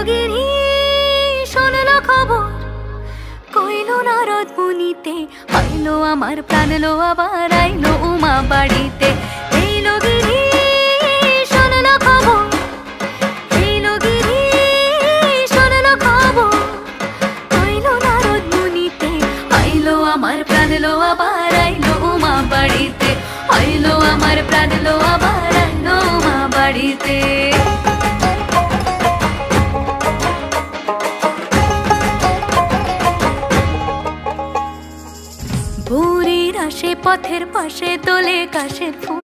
গিরি শোনলো খবর, কইলো নারদ মুনিতে, আইলো আমার প্রাণ লো আবার আইলো উমা বাড়িতে। এইলো গিরি শোনলো খবর, এইলো গিরি শোনলো খবর, কইলো নারদ মুনিতে, আইলো আমার প্রাণ লো আবার আইলো উমা বাড়িতে, আইলো আমার প্রাণ লো আবার আইলো উমা বাড়িতে। ভোরের আসে পথের পাশে তোলে কাশের ফুল,